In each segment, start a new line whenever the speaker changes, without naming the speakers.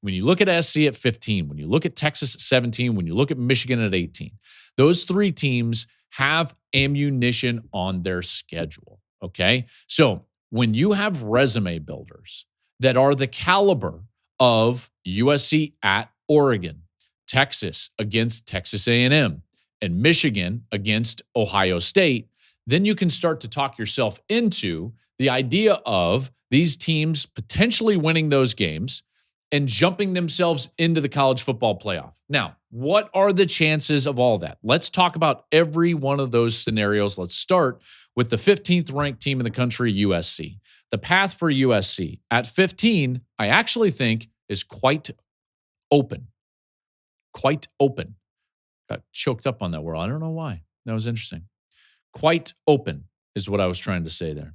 When you look at SC at 15, when you look at Texas at 17, when you look at Michigan at 18, those three teams have ammunition on their schedule, okay? So when you have resume builders that are the caliber of USC at Oregon, Texas against Texas A&M, and Michigan against Ohio State, then you can start to talk yourself into the idea of these teams potentially winning those games and jumping themselves into the college football playoff. Now, what are the chances of all that? Let's talk about every one of those scenarios. Let's start with the 15th ranked team in the country, USC. The path for USC at 15, I actually think is quite open. Quite open. Got choked up on that word. I don't know why. That was interesting. Quite open is what I was trying to say there.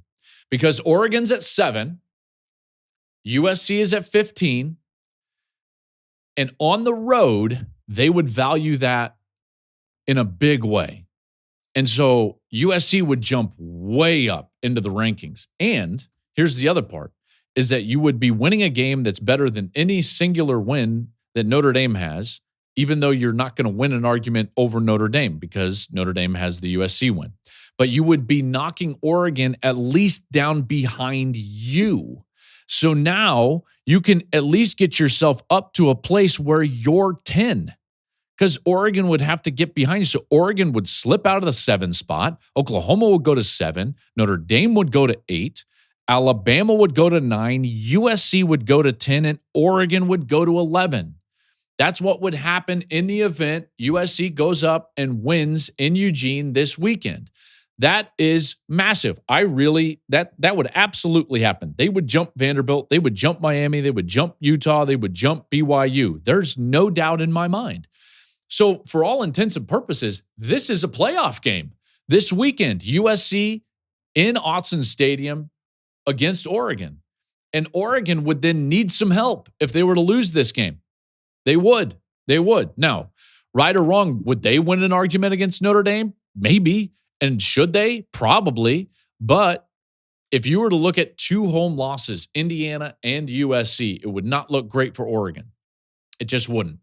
Because Oregon's at 7, USC is at 15, and on the road, they would value that in a big way. And so USC would jump way up into the rankings. And here's the other part, is that you would be winning a game that's better than any singular win that Notre Dame has, even though you're not going to win an argument over Notre Dame because Notre Dame has the USC win. But you would be knocking Oregon at least down behind you. So now you can at least get yourself up to a place where you're 10, because Oregon would have to get behind you. So Oregon would slip out of the 7 spot. Oklahoma would go to 7. Notre Dame would go to 8. Alabama would go to 9. USC would go to 10. And Oregon would go to 11. That's what would happen in the event USC goes up and wins in Eugene this weekend. That is massive. That would absolutely happen. They would jump Vanderbilt. They would jump Miami. They would jump Utah. They would jump BYU. There's no doubt in my mind. So for all intents and purposes, this is a playoff game. This weekend, USC in Autzen Stadium against Oregon. And Oregon would then need some help if they were to lose this game. They would. Now, right or wrong, would they win an argument against Notre Dame? Maybe. And should they? Probably. But if you were to look at 2 home losses, Indiana and USC, it would not look great for Oregon. It just wouldn't.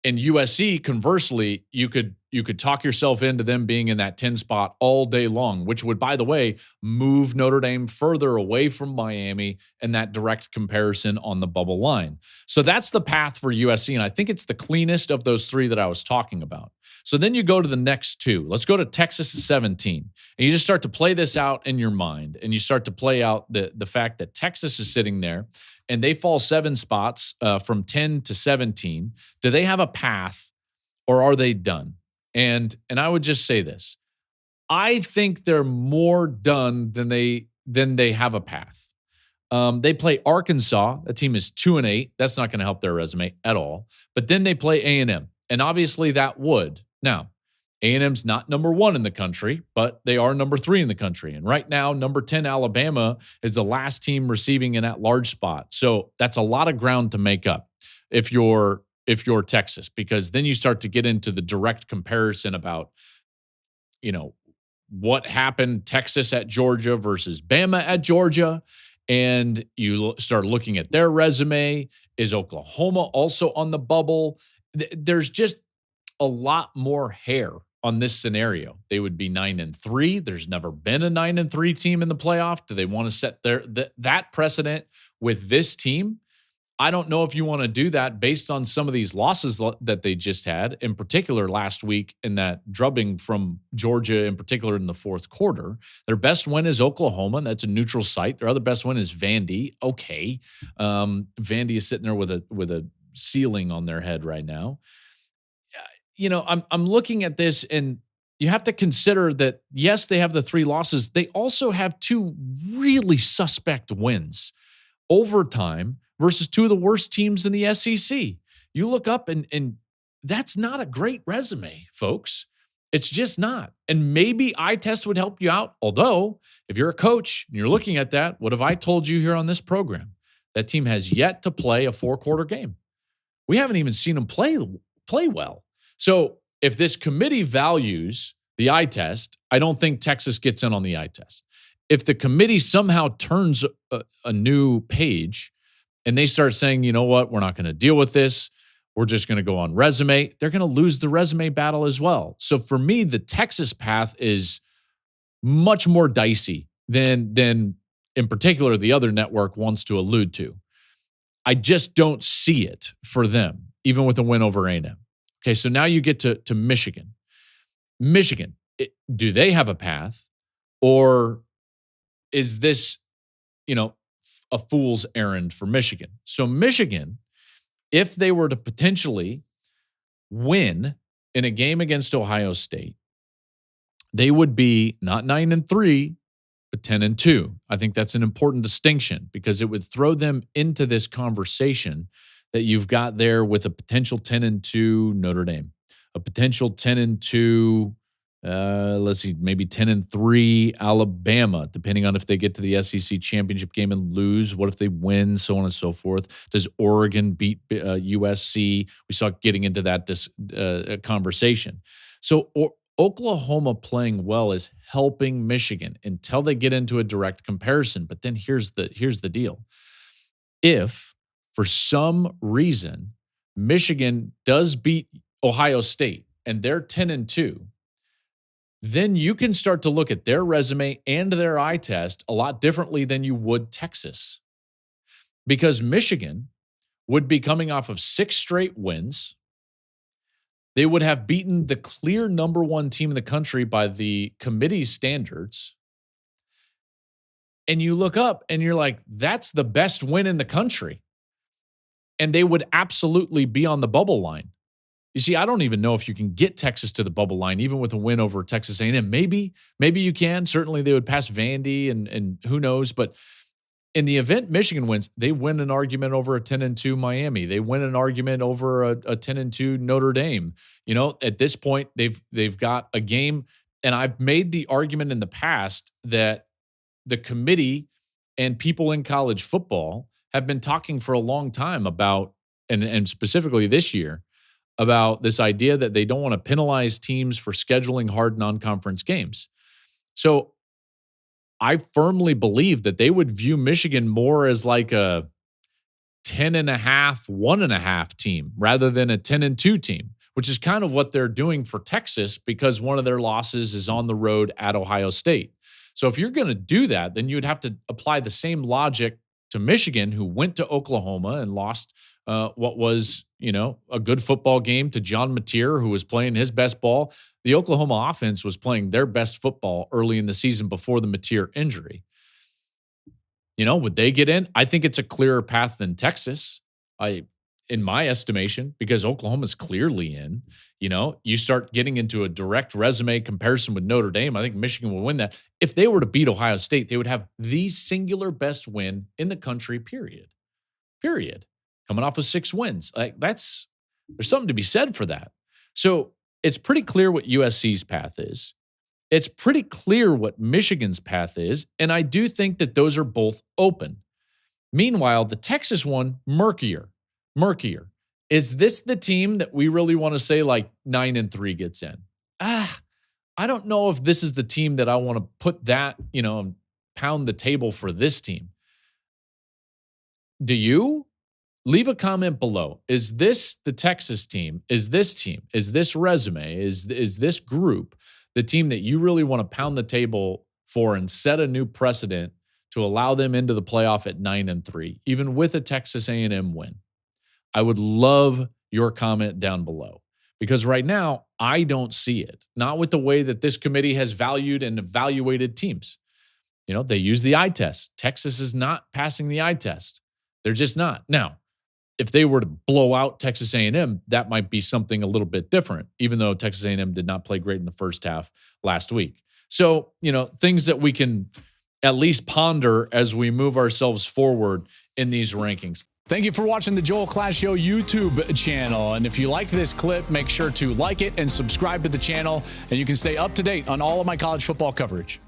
And USC, conversely, you could talk yourself into them being in that 10 spot all day long, which would, by the way, move Notre Dame further away from Miami and that direct comparison on the bubble line. So that's the path for USC, and I think it's the cleanest of those 3 that I was talking about. So then you go to the next 2. Let's go to Texas at 17. And you just start to play this out in your mind, and you start to play out the fact that Texas is sitting there, and they fall 7 spots from 10 to 17. Do they have a path, or are they done? And I would just say this. I think they're more done than they have a path. They play Arkansas. That team is 2-8. That's not going to help their resume at all. But then they play A&M, and obviously that would. Now, A&M's not number 1 in the country, but they are number 3 in the country. And right now, number 10 Alabama is the last team receiving an at-large spot. So that's a lot of ground to make up if you're Texas, because then you start to get into the direct comparison about, what happened Texas at Georgia versus Bama at Georgia. And you start looking at their resume. Is Oklahoma also on the bubble? There's just a lot more hair on this scenario. They would be 9-3. There's never been a 9-3 team in the playoff. Do they want to set that precedent with this team? I don't know if you want to do that based on some of these losses that they just had, in particular last week in that drubbing from Georgia, in particular in the fourth quarter. Their best win is Oklahoma. That's a neutral site. Their other best win is Vandy. Okay. Vandy is sitting there with a ceiling on their head right now. I'm looking at this, and you have to consider that, yes, they have the 3 losses. They also have 2 really suspect wins. Overtime versus 2 of the worst teams in the SEC. You look up, and that's not a great resume, folks. It's just not. And maybe eye test would help you out. Although, if you're a coach and you're looking at that, what have I told you here on this program? That team has yet to play a 4-quarter game. We haven't even seen them play well. So if this committee values the eye test, I don't think Texas gets in on the eye test. If the committee somehow turns a new page and they start saying, you know what, we're not going to deal with this. We're just going to go on resume. They're going to lose the resume battle as well. So for me, the Texas path is much more dicey than in particular the other network wants to allude to. I just don't see it for them, even with a win over A&M. Okay, so now you get to Michigan. Michigan, do they have a path, or is this, a fool's errand for Michigan? So Michigan, if they were to potentially win in a game against Ohio State, they would be not 9-3, but 10-2. I think that's an important distinction because it would throw them into this conversation that you've got there with a potential 10-2 Notre Dame, a potential 10-2, maybe 10-3 Alabama, depending on if they get to the SEC championship game and lose. What if they win, so on and so forth? Does Oregon beat USC? We saw getting into that conversation. So Oklahoma playing well is helping Michigan until they get into a direct comparison. But then here's the deal. If for some reason Michigan does beat Ohio State and they're 10-2, then you can start to look at their resume and their eye test a lot differently than you would Texas. Because Michigan would be coming off of 6 straight wins. They would have beaten the clear number 1 team in the country by the committee's standards. And you look up and you're like, that's the best win in the country. And they would absolutely be on the bubble line. You see, I don't even know if you can get Texas to the bubble line, even with a win over Texas A&M. Maybe you can. Certainly they would pass Vandy and who knows. But in the event Michigan wins, they win an argument over a 10-2 Miami. They win an argument over a 10-2 Notre Dame. At this point, they've got a game. And I've made the argument in the past that the committee and people in college football have been talking for a long time about, and specifically this year, about this idea that they don't want to penalize teams for scheduling hard non-conference games. So I firmly believe that they would view Michigan more as like a 10.5, 1.5 team rather than a 10-2 team, which is kind of what they're doing for Texas because one of their losses is on the road at Ohio State. So if you're going to do that, then you'd have to apply the same logic to Michigan, who went to Oklahoma and lost what was, a good football game to John Mateer, who was playing his best ball. The Oklahoma offense was playing their best football early in the season before the Mateer injury. Would they get in? I think it's a clearer path than Texas, in my estimation, because Oklahoma's clearly in. You start getting into a direct resume comparison with Notre Dame. I think Michigan will win that. If they were to beat Ohio State, they would have the singular best win in the country, period. Coming off of 6 wins. There's something to be said for that. So it's pretty clear what USC's path is. It's pretty clear what Michigan's path is. And I do think that those are both open. Meanwhile, the Texas one, murkier. Is this the team that we really want to say 9-3 gets in? I don't know if this is the team that I want to put that, pound the table for this team. Do you? Leave a comment below. Is this the Texas team? Is this resume? Is this group the team that you really want to pound the table for and set a new precedent to allow them into the playoff at 9-3, even with a Texas A&M win? I would love your comment down below because right now I don't see it. Not with the way that this committee has valued and evaluated teams. They use the eye test. Texas is not passing the eye test. They're just not. Now, if they were to blow out Texas A&M, that might be something a little bit different, even though Texas A&M did not play great in the first half last week. So, things that we can at least ponder as we move ourselves forward in these rankings. Thank you for watching the Joel Klatt Show YouTube channel. And if you liked this clip, make sure to like it and subscribe to the channel, and you can stay up to date on all of my college football coverage.